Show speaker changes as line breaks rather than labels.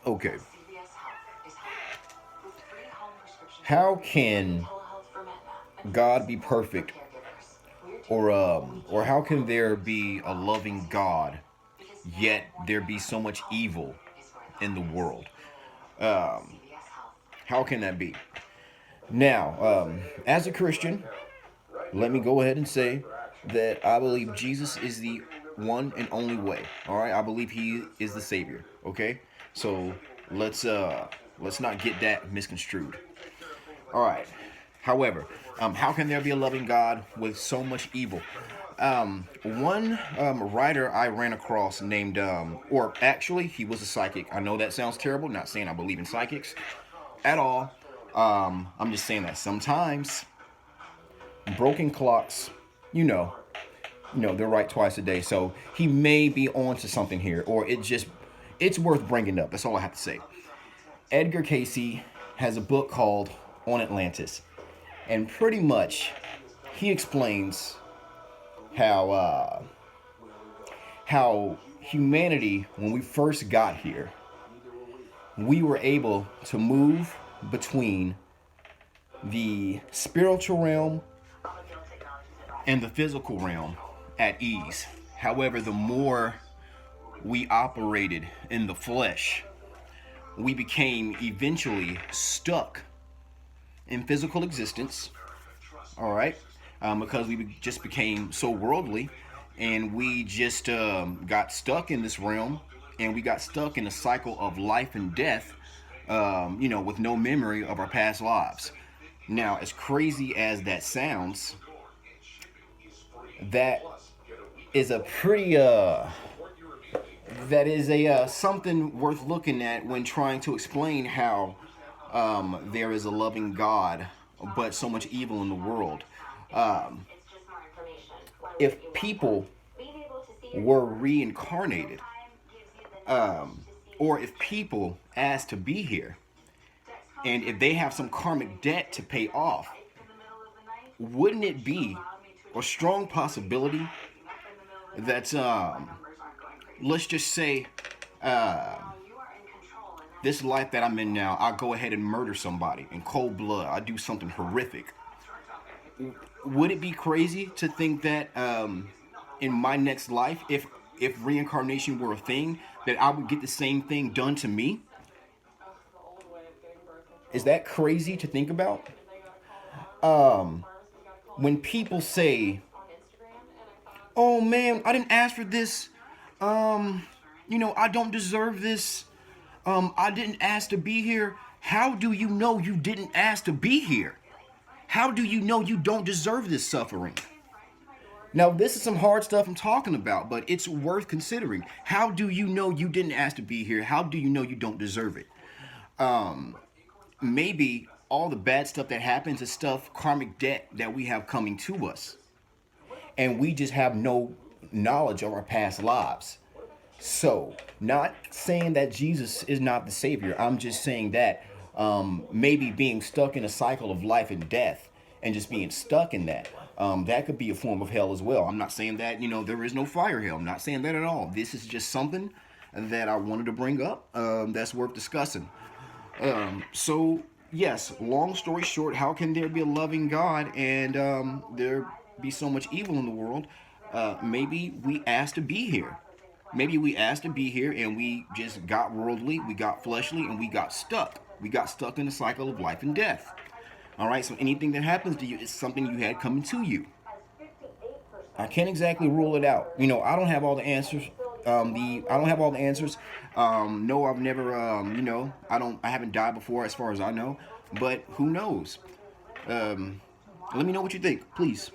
Okay. How can God be perfect, or how can there be a loving God yet there be so much evil in the world? Um, how can that be? Now, as a Christian, let me go ahead and say that I believe Jesus is the one and only way. All right, I believe He is the Savior. Okay, so let's uh let's not get that misconstrued. All right. However, how can there be a loving God with so much evil? One writer I ran across named, or actually, he was a psychic. I know that sounds terrible. Not saying I believe in psychics at all. I'm just saying that sometimes broken clocks, you know, they're right twice a day. So he may be on to something here, or it's worth bringing up. That's all I have to say. Edgar Casey has a book called On Atlantis, and pretty much he explains how how humanity, when we first got here, we were able to move between the spiritual realm and the physical realm at ease. However, the more we operated in the flesh, we became eventually stuck in physical existence, all right, because we just became so worldly, and we just got stuck in this realm, and we got stuck in a cycle of life and death, with no memory of our past lives. Now, as crazy as that sounds, that is a pretty that is a something worth looking at when trying to explain how there is a loving God, but so much evil in the world. Um, if people were reincarnated, or if people asked to be here, and if they have some karmic debt to pay off, wouldn't it be a strong possibility that, let's just say, uh, this life that I'm in now, I'll go ahead and murder somebody in cold blood. I do something horrific. Would it be crazy to think that in my next life, if reincarnation were a thing, that I would get the same thing done to me? Is that crazy to think about? Um, when people say, "Oh man, I didn't ask for this," um, "I don't deserve this," "I didn't ask to be here." How do you know you didn't ask to be here? How do you know you don't deserve this suffering? Now, this is some hard stuff I'm talking about, but it's worth considering. How do you know you didn't ask to be here? How do you know you don't deserve it? Um, Maybe all the bad stuff that happens is stuff, karmic debt that we have coming to us, and we just have no knowledge of our past lives. So, not saying that Jesus is not the Savior. I'm just saying that maybe being stuck in a cycle of life and death, and just being stuck in that, that could be a form of hell as well. I'm not saying that, there is no fire hell. I'm not saying that at all. This is just something that I wanted to bring up, that's worth discussing. So, yes, long story short, how can there be a loving God and there be so much evil in the world? Maybe we asked to be here. Maybe we asked to be here and we just got worldly, we got fleshly, and we got stuck. We got stuck in the cycle of life and death. All right, so anything that happens to you is something you had coming to you. I can't exactly rule it out. I don't have all the answers. I don't have all the answers. No, I've never. I haven't died before, as far as I know. But who knows? Let me know what you think, please.